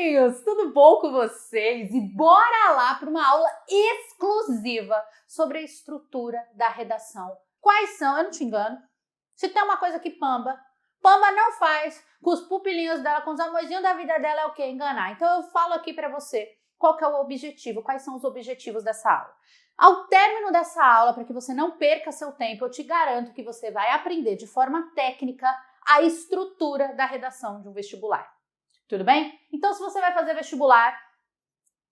amiguinhos, tudo bom com vocês? E bora lá para uma aula exclusiva sobre a estrutura da redação. Quais são? Eu não te engano. Se tem uma coisa que Pamba não faz com os pupilinhos dela, com os amorzinhos da vida dela, é o quê? Enganar. Então eu falo aqui para você qual que é o objetivo, quais são os objetivos dessa aula. Ao término dessa aula, para que você não perca seu tempo, eu te garanto que você vai aprender de forma técnica a estrutura da redação de um vestibular. Tudo bem? Então, se você vai fazer vestibular,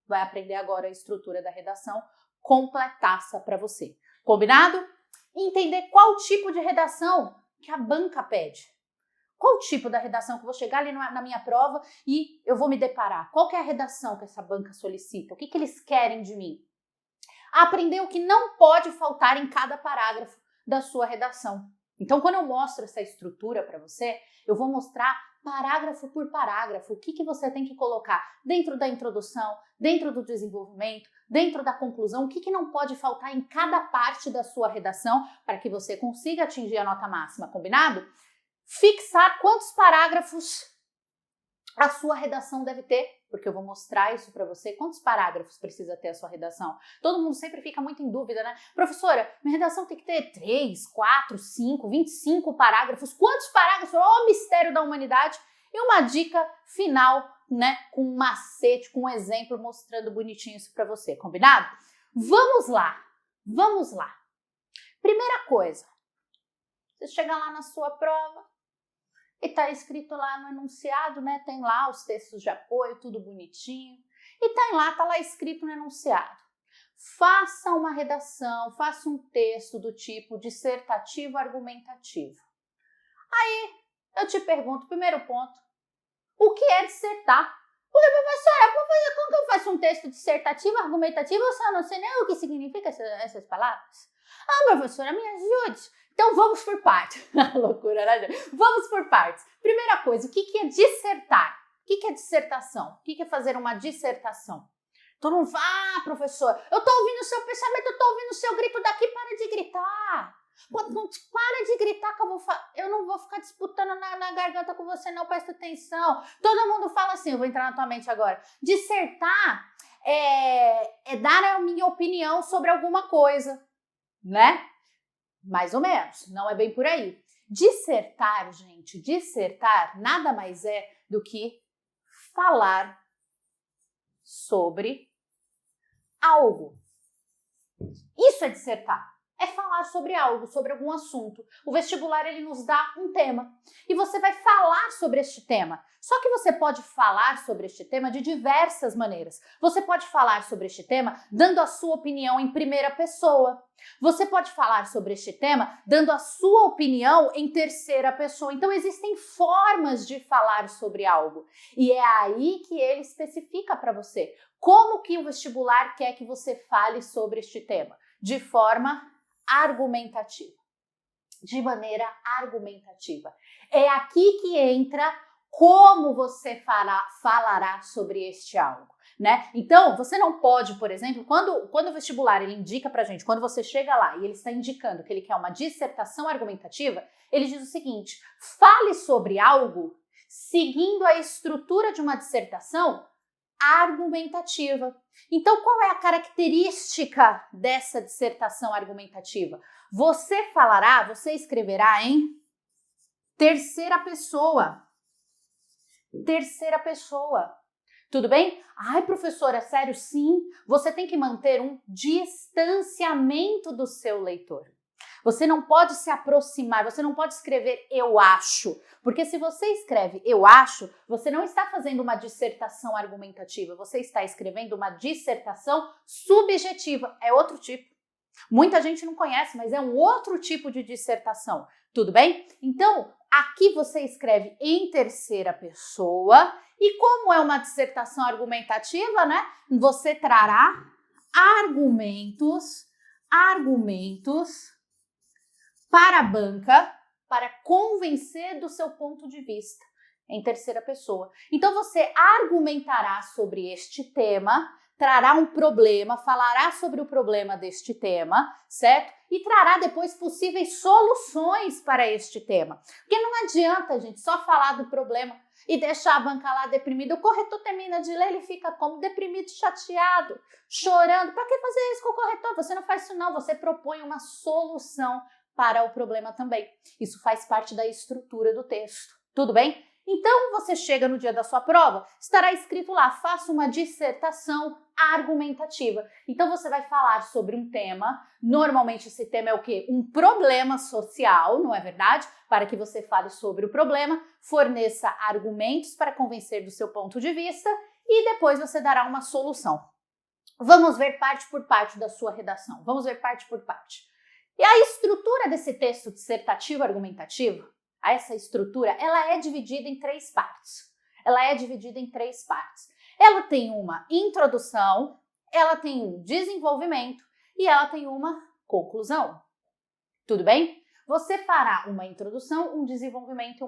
vai aprender agora a estrutura da redação completaça para você. Combinado? Entender qual tipo de redação que a banca pede. Qual o tipo da redação que eu vou chegar ali na minha prova e eu vou me deparar? Qual que é a redação que essa banca solicita? O que eles querem de mim? Aprender o que não pode faltar em cada parágrafo da sua redação. Então, quando eu mostro essa estrutura para você, eu vou mostrar parágrafo por parágrafo o que você tem que colocar dentro da introdução, dentro do desenvolvimento, dentro da conclusão, o que não pode faltar em cada parte da sua redação para que você consiga atingir a nota máxima, combinado? Fixar quantos parágrafos a sua redação deve ter, porque eu vou mostrar isso para você. Quantos parágrafos precisa ter a sua redação? Todo mundo sempre fica muito em dúvida, né? Professora, minha redação tem que ter 3, 4, 5, 25 parágrafos. Quantos parágrafos? Ó, mistério da humanidade! E uma dica final, né? Com um macete, com um exemplo mostrando bonitinho isso para você, combinado? Vamos lá! Vamos lá! Primeira coisa, você chega lá na sua prova, e tá escrito lá no enunciado, né? Tem lá os textos de apoio, tudo bonitinho. E tá lá escrito no enunciado. Faça uma redação, faça um texto do tipo dissertativo argumentativo. Aí eu te pergunto, primeiro ponto, o que é dissertar? Porque, professora, como que eu faço um texto dissertativo argumentativo? Eu só não sei nem o que significa essas palavras. Ah, professora, me ajude. Então vamos por partes. Loucura, né, gente? Vamos por partes. Primeira coisa, o que é dissertar? O que é dissertação? O que é fazer uma dissertação? Todo mundo fala, professor, eu tô ouvindo o seu pensamento, eu tô ouvindo o seu grito daqui, para de gritar. Para de gritar que eu não vou ficar disputando na garganta com você, não, presta atenção. Todo mundo fala assim, eu vou entrar na tua mente agora. Dissertar é dar a minha opinião sobre alguma coisa, né? Mais ou menos, não é bem por aí. Dissertar, gente, dissertar nada mais é do que falar sobre algo. Isso é dissertar. É falar sobre algo, sobre algum assunto. O vestibular, ele nos dá um tema e você vai falar sobre este tema. Só que você pode falar sobre este tema de diversas maneiras. Você pode falar sobre este tema dando a sua opinião em primeira pessoa. Você pode falar sobre este tema dando a sua opinião em terceira pessoa. Então, existem formas de falar sobre algo. E é aí que ele especifica para você como que o vestibular quer que você fale sobre este tema. De forma argumentativa. De maneira argumentativa. É aqui que entra como você falará sobre este algo, né? Então, você não pode, por exemplo, quando o vestibular ele indica pra gente, quando você chega lá e ele está indicando que ele quer uma dissertação argumentativa, ele diz o seguinte: fale sobre algo seguindo a estrutura de uma dissertação argumentativa. Então, qual é a característica dessa dissertação argumentativa? Você escreverá em terceira pessoa. Terceira pessoa. Tudo bem? Ai, professora, sério? Sim. Você tem que manter um distanciamento do seu leitor. Você não pode se aproximar, você não pode escrever eu acho, porque se você escreve eu acho, você não está fazendo uma dissertação argumentativa, você está escrevendo uma dissertação subjetiva, é outro tipo. Muita gente não conhece, mas é um outro tipo de dissertação, tudo bem? Então, aqui você escreve em terceira pessoa e como é uma dissertação argumentativa, né? Você trará argumentos para a banca, para convencer do seu ponto de vista, em terceira pessoa. Então, você argumentará sobre este tema trará um problema, falará sobre o problema deste tema, certo? E trará depois possíveis soluções para este tema. Porque não adianta, gente, só falar do problema e deixar a banca lá deprimida. O corretor termina de ler, ele fica como deprimido, chateado, chorando. Para que fazer isso com o corretor? Você não faz isso não, você propõe uma solução para o problema também. Isso faz parte da estrutura do texto, tudo bem? Então, você chega no dia da sua prova, estará escrito lá, faça uma dissertação argumentativa. Então, você vai falar sobre um tema, normalmente esse tema é o quê? Um problema social, não é verdade? Para que você fale sobre o problema, forneça argumentos para convencer do seu ponto de vista e depois você dará uma solução. Vamos ver parte por parte da sua redação, vamos ver parte por parte. E a estrutura desse texto dissertativo argumentativo, essa estrutura, ela é dividida em três partes. Ela tem uma introdução, ela tem um desenvolvimento e ela tem uma conclusão. Tudo bem? Você fará uma introdução, um desenvolvimento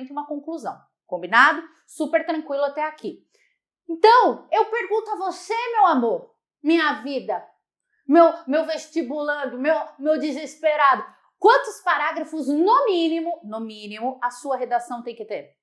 e uma conclusão. Combinado? Super tranquilo até aqui. Então, eu pergunto a você, meu amor, minha vida, meu vestibulando, meu desesperado, quantos parágrafos, no mínimo, a sua redação tem que ter?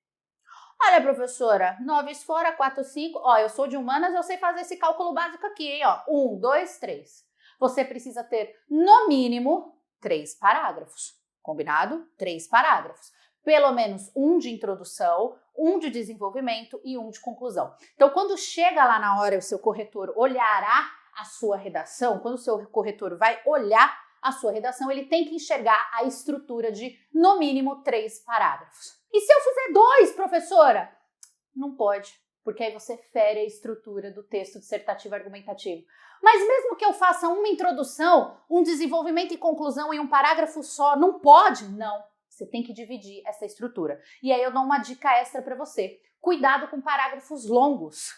Olha, professora, 9 fora, 4, 5. Ó, eu sou de humanas, eu sei fazer esse cálculo básico aqui, hein? Ó, 1, 2, 3. Você precisa ter, no mínimo, 3 parágrafos. Combinado? 3 parágrafos. Pelo menos um de introdução, um de desenvolvimento e um de conclusão. Então, quando chega lá na hora, o seu corretor olhará a sua redação, quando o seu corretor vai olhar a sua redação, ele tem que enxergar a estrutura de, no mínimo, 3 parágrafos. E se eu fizer 2, professora? Não pode, porque aí você fere a estrutura do texto dissertativo argumentativo. Mas mesmo que eu faça uma introdução, um desenvolvimento e conclusão em um parágrafo só, não pode? Não. Você tem que dividir essa estrutura. E aí eu dou uma dica extra para você. Cuidado com parágrafos longos.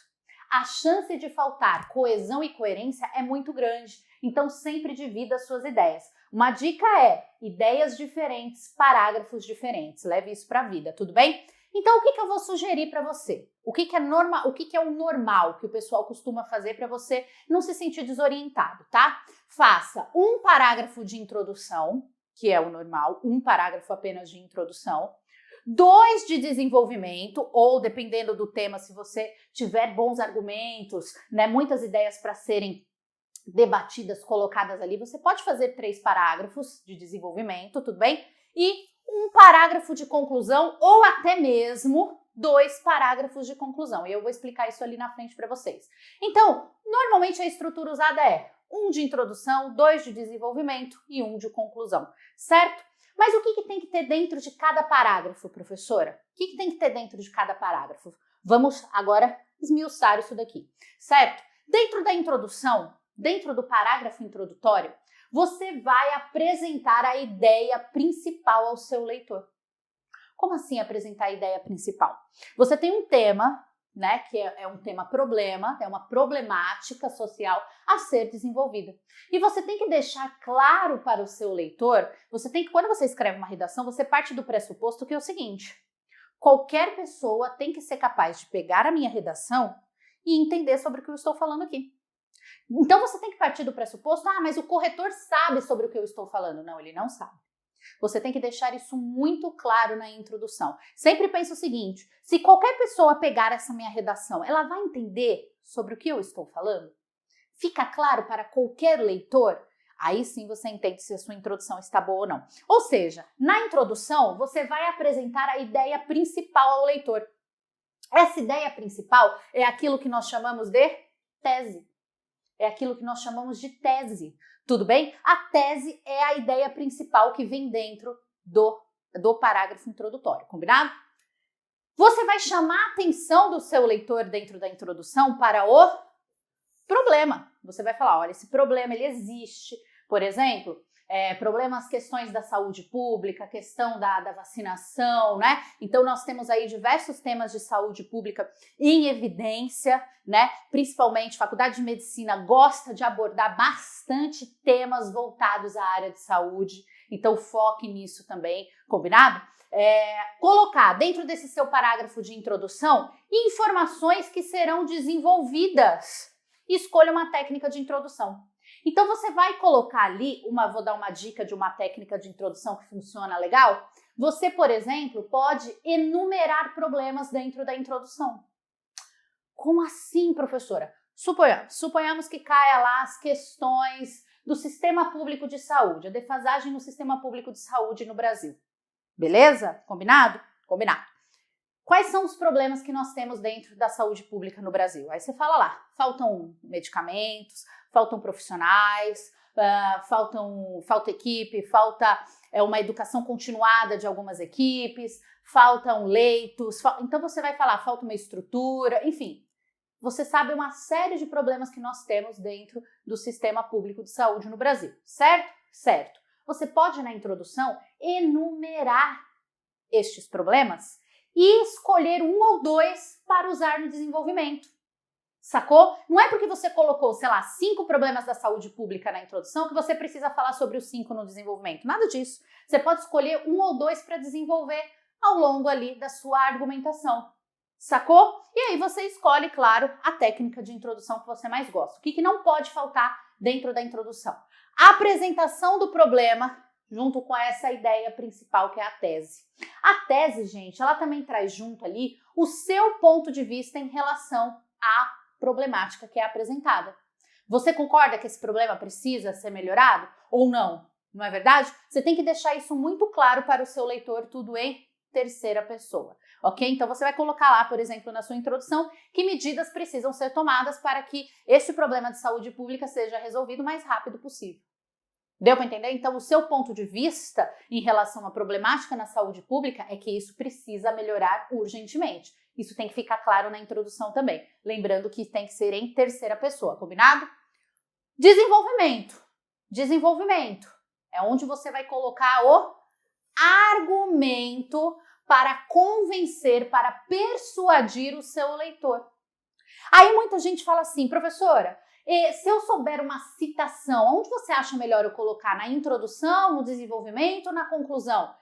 A chance de faltar coesão e coerência é muito grande. Então sempre divida as suas ideias. Uma dica é ideias diferentes, parágrafos diferentes. Leve isso para a vida, tudo bem? Então o que eu vou sugerir para você? O que é normal, o que é o normal que o pessoal costuma fazer para você não se sentir desorientado, tá? Faça um parágrafo de introdução, que é o normal, um parágrafo apenas de introdução. 2 de desenvolvimento, ou dependendo do tema, se você tiver bons argumentos, né, muitas ideias para serem debatidas, colocadas ali, você pode fazer 3 parágrafos de desenvolvimento, tudo bem? E um parágrafo de conclusão, ou até mesmo 2 parágrafos de conclusão. E eu vou explicar isso ali na frente para vocês. Então, normalmente a estrutura usada é 1 de introdução, 2 de desenvolvimento e 1 de conclusão, certo? Mas o que tem que ter dentro de cada parágrafo, professora? O que tem que ter dentro de cada parágrafo? Vamos agora esmiuçar isso daqui, certo? Dentro da introdução, dentro do parágrafo introdutório, você vai apresentar a ideia principal ao seu leitor. Como assim apresentar a ideia principal? Você tem um tema, né, que é um tema problema, é uma problemática social a ser desenvolvida. E você tem que deixar claro para o seu leitor, quando você escreve uma redação, você parte do pressuposto que é o seguinte: qualquer pessoa tem que ser capaz de pegar a minha redação e entender sobre o que eu estou falando aqui. Então você tem que partir do pressuposto, mas o corretor sabe sobre o que eu estou falando. Não, ele não sabe. Você tem que deixar isso muito claro na introdução. Sempre pense o seguinte: se qualquer pessoa pegar essa minha redação, ela vai entender sobre o que eu estou falando? Fica claro para qualquer leitor? Aí sim você entende se a sua introdução está boa ou não. Ou seja, na introdução você vai apresentar a ideia principal ao leitor. Essa ideia principal é aquilo que nós chamamos de tese. É aquilo que nós chamamos de tese. Tudo bem? A tese é a ideia principal que vem dentro do parágrafo introdutório, combinado? Você vai chamar a atenção do seu leitor dentro da introdução para o problema. Você vai falar, olha, esse problema ele existe. Por exemplo, problemas, questões da saúde pública, questão da vacinação, né? Então nós temos aí diversos temas de saúde pública em evidência, né? Principalmente Faculdade de Medicina gosta de abordar bastante temas voltados à área de saúde, então foque nisso também, combinado? Colocar dentro desse seu parágrafo de introdução informações que serão desenvolvidas e escolha uma técnica de introdução. Então você vai colocar ali, vou dar uma dica de uma técnica de introdução que funciona legal. Você, por exemplo, pode enumerar problemas dentro da introdução. Como assim, professora? Suponhamos que caia lá as questões do sistema público de saúde, a defasagem no sistema público de saúde no Brasil. Beleza? Combinado? Combinado. Quais são os problemas que nós temos dentro da saúde pública no Brasil? Aí você fala lá, faltam medicamentos, faltam profissionais, falta equipe, falta uma educação continuada de algumas equipes, faltam leitos, então você vai falar, falta uma estrutura, enfim. Você sabe uma série de problemas que nós temos dentro do sistema público de saúde no Brasil, certo? Certo. Você pode, na introdução, enumerar estes problemas e escolher um ou dois para usar no desenvolvimento. Sacou? Não é porque você colocou, 5 problemas da saúde pública na introdução que você precisa falar sobre os 5 no desenvolvimento. Nada disso. Você pode escolher um ou dois para desenvolver ao longo ali da sua argumentação. Sacou? E aí você escolhe, claro, a técnica de introdução que você mais gosta. O que não pode faltar dentro da introdução? A apresentação do problema junto com essa ideia principal que é a tese. A tese, gente, ela também traz junto ali o seu ponto de vista em relação à problemática que é apresentada. Você concorda que esse problema precisa ser melhorado ou não? Não é verdade? Você tem que deixar isso muito claro para o seu leitor, tudo em terceira pessoa, ok? Então você vai colocar lá, por exemplo, na sua introdução, que medidas precisam ser tomadas para que esse problema de saúde pública seja resolvido o mais rápido possível. Deu para entender? Então, o seu ponto de vista em relação à problemática na saúde pública é que isso precisa melhorar urgentemente. Isso tem que ficar claro na introdução também. Lembrando que tem que ser em terceira pessoa, combinado? Desenvolvimento. Desenvolvimento é onde você vai colocar o argumento para convencer, para persuadir o seu leitor. Aí muita gente fala assim, professora, se eu souber uma citação, onde você acha melhor eu colocar? Na introdução, no desenvolvimento ou na conclusão?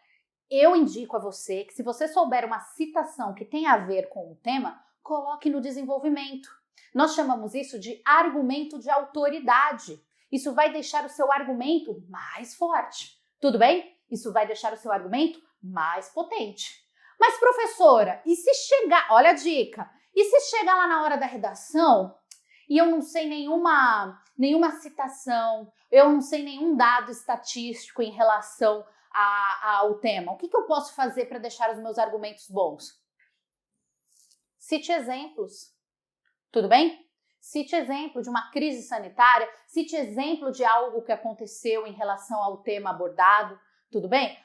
Eu indico a você que se você souber uma citação que tem a ver com o tema, coloque no desenvolvimento. Nós chamamos isso de argumento de autoridade. Isso vai deixar o seu argumento mais forte. Tudo bem? Isso vai deixar o seu argumento mais potente. Mas, professora, e se chegar... Olha a dica. E se chegar lá na hora da redação e eu não sei nenhuma citação, eu não sei nenhum dado estatístico em relação ao tema, o que eu posso fazer para deixar os meus argumentos bons? Cite exemplos. Tudo bem? Cite exemplo de uma crise sanitária, cite exemplo de algo que aconteceu em relação ao tema abordado. Tudo bem?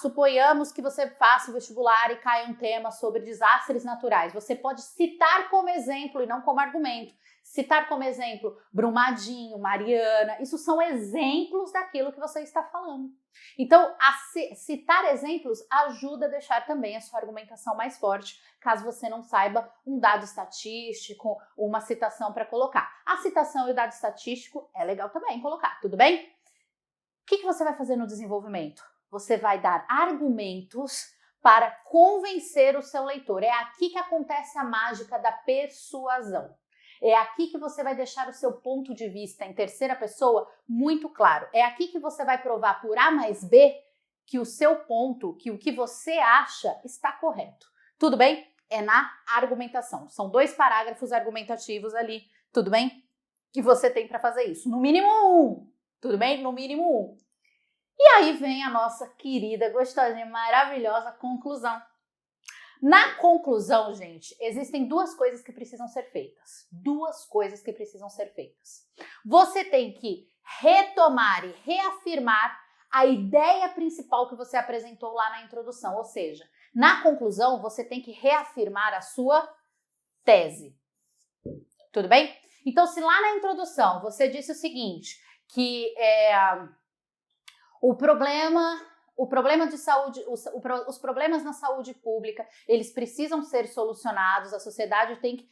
Suponhamos que você faça o vestibular e caia um tema sobre desastres naturais. Você pode citar como exemplo e não como argumento. Citar como exemplo Brumadinho, Mariana, isso são exemplos daquilo que você está falando. Então, citar exemplos ajuda a deixar também a sua argumentação mais forte, caso você não saiba um dado estatístico, uma citação para colocar. A citação e o dado estatístico é legal também colocar, tudo bem? O que você vai fazer no desenvolvimento? Você vai dar argumentos para convencer o seu leitor. É aqui que acontece a mágica da persuasão. É aqui que você vai deixar o seu ponto de vista em terceira pessoa muito claro. É aqui que você vai provar por A mais B que o seu ponto, que o que você acha está correto. Tudo bem? É na argumentação. São 2 parágrafos argumentativos ali, tudo bem? Que você tem para fazer isso. No mínimo 1. Tudo bem? No mínimo 1. E aí vem a nossa querida, gostosinha, maravilhosa conclusão. Na conclusão, gente, existem 2 coisas que precisam ser feitas. 2 coisas que precisam ser feitas. Você tem que retomar e reafirmar a ideia principal que você apresentou lá na introdução. Ou seja, na conclusão, você tem que reafirmar a sua tese. Tudo bem? Então, se lá na introdução você disse o seguinte, que o problema de saúde, os problemas na saúde pública, eles precisam ser solucionados, a sociedade tem que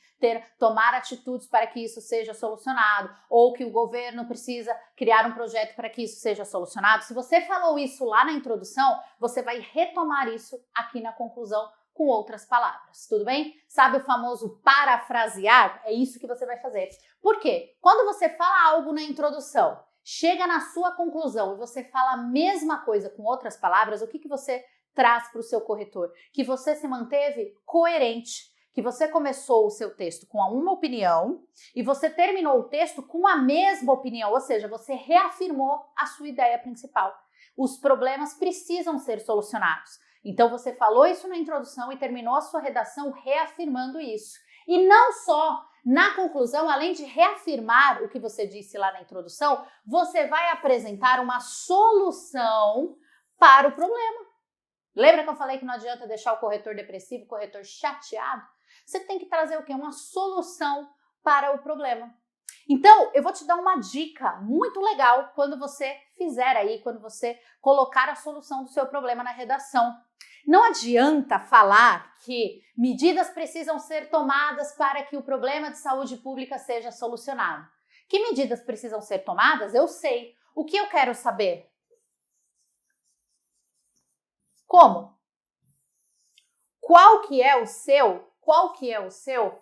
tomar atitudes para que isso seja solucionado, ou que o governo precisa criar um projeto para que isso seja solucionado. Se você falou isso lá na introdução, você vai retomar isso aqui na conclusão com outras palavras, tudo bem? Sabe o famoso parafrasear? É isso que você vai fazer. Por quê? Quando você fala algo na introdução, chega na sua conclusão e você fala a mesma coisa com outras palavras, o que você traz para o seu corretor? Que você se manteve coerente, que você começou o seu texto com uma opinião e você terminou o texto com a mesma opinião, ou seja, você reafirmou a sua ideia principal. Os problemas precisam ser solucionados. Então você falou isso na introdução e terminou a sua redação reafirmando isso. E não só na conclusão, além de reafirmar o que você disse lá na introdução, você vai apresentar uma solução para o problema. Lembra que eu falei que não adianta deixar o corretor depressivo, o corretor chateado? Você tem que trazer o quê? Uma solução para o problema. Então, eu vou te dar uma dica muito legal quando você fizer aí, quando você colocar a solução do seu problema na redação. Não adianta falar que medidas precisam ser tomadas para que o problema de saúde pública seja solucionado. Que medidas precisam ser tomadas? Eu sei. O que eu quero saber? Como? Qual que é o seu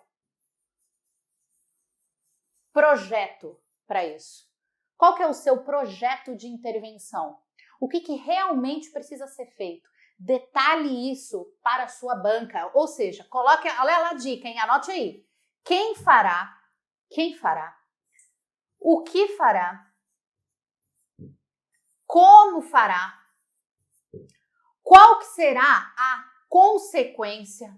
projeto para isso? Qual que é o seu projeto de intervenção? O que realmente precisa ser feito? Detalhe isso para a sua banca, ou seja, coloque, olha lá a dica, hein? Anote aí. Quem fará, o que fará, como fará, qual que será a consequência,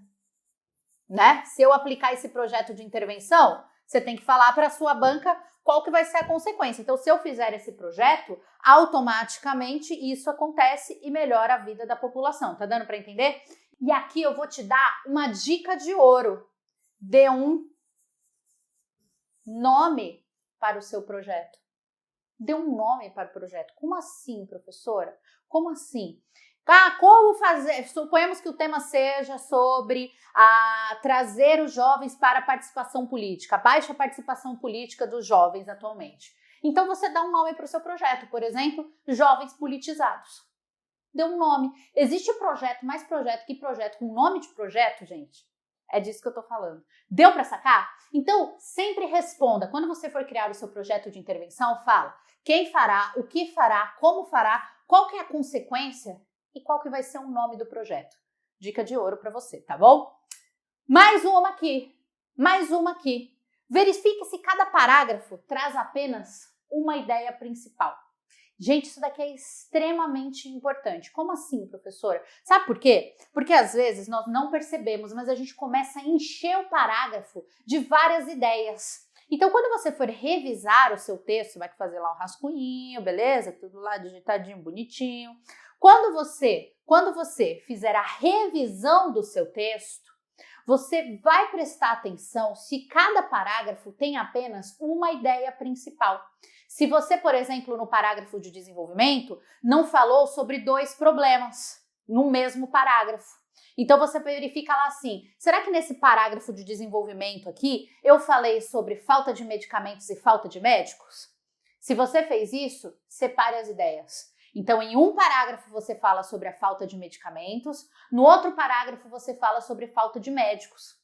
né? Se eu aplicar esse projeto de intervenção, você tem que falar para a sua banca qual que vai ser a consequência. Então, se eu fizer esse projeto, automaticamente isso acontece e melhora a vida da população. Tá dando para entender? E aqui eu vou te dar uma dica de ouro. Dê um nome para o seu projeto. Dê um nome para o projeto. Como assim, professora? Como assim? Como fazer? Suponhamos que o tema seja sobre trazer os jovens para a participação política, a baixa participação política dos jovens atualmente. Então você dá um nome para o seu projeto, por exemplo, Jovens Politizados. Dê um nome. Existe mais projeto que projeto com nome de projeto, gente? É disso que eu tô falando. Deu para sacar? Então, sempre responda. Quando você for criar o seu projeto de intervenção, fala quem fará, o que fará, como fará, qual que é a consequência e qual que vai ser o nome do projeto. Dica de ouro para você, tá bom? Mais uma aqui. Verifique se cada parágrafo traz apenas uma ideia principal. Gente, isso daqui é extremamente importante. Como assim, professora? Sabe por quê? Porque às vezes nós não percebemos, mas a gente começa a encher o parágrafo de várias ideias. Então, quando você for revisar o seu texto, vai fazer lá um rascunhinho, beleza? Tudo lá digitadinho, bonitinho. Quando você fizer a revisão do seu texto, você vai prestar atenção se cada parágrafo tem apenas uma ideia principal. Se você, por exemplo, no parágrafo de desenvolvimento, não falou sobre 2 problemas no mesmo parágrafo. Então você verifica lá assim, será que nesse parágrafo de desenvolvimento aqui eu falei sobre falta de medicamentos e falta de médicos? Se você fez isso, separe as ideias. Então, em um parágrafo você fala sobre a falta de medicamentos, no outro parágrafo você fala sobre falta de médicos.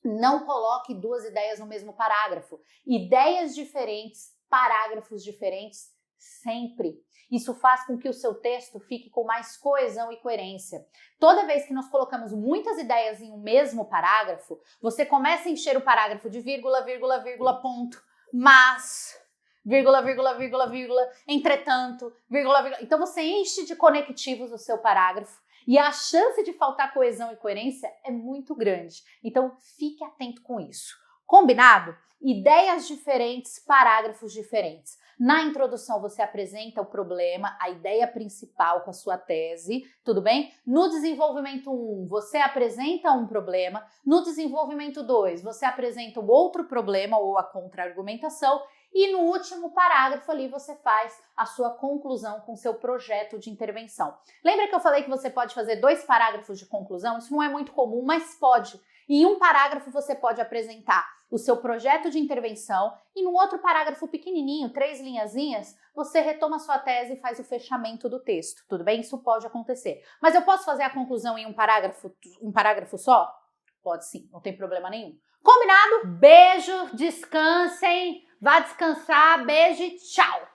Não coloque 2 ideias no mesmo parágrafo. Ideias diferentes, parágrafos diferentes, sempre. Isso faz com que o seu texto fique com mais coesão e coerência. Toda vez que nós colocamos muitas ideias em um mesmo parágrafo, você começa a encher o parágrafo de vírgula, vírgula, vírgula, ponto, mas... vírgula, vírgula, vírgula, vírgula, entretanto, vírgula, vírgula. Então você enche de conectivos o seu parágrafo e a chance de faltar coesão e coerência é muito grande. Então fique atento com isso. Combinado? Ideias diferentes, parágrafos diferentes. Na introdução você apresenta o problema, a ideia principal com a sua tese, tudo bem? No desenvolvimento 1, você apresenta um problema. No desenvolvimento 2, você apresenta um outro problema ou a contra-argumentação. E no último parágrafo ali você faz a sua conclusão com seu projeto de intervenção. Lembra que eu falei que você pode fazer 2 parágrafos de conclusão? Isso não é muito comum, mas pode. Em um parágrafo você pode apresentar o seu projeto de intervenção e num outro parágrafo pequenininho, 3 linhazinhas, você retoma a sua tese e faz o fechamento do texto, tudo bem? Isso pode acontecer. Mas eu posso fazer a conclusão em um parágrafo só? Pode sim, não tem problema nenhum. Combinado? Beijo, descansem, vá descansar, beijo e tchau!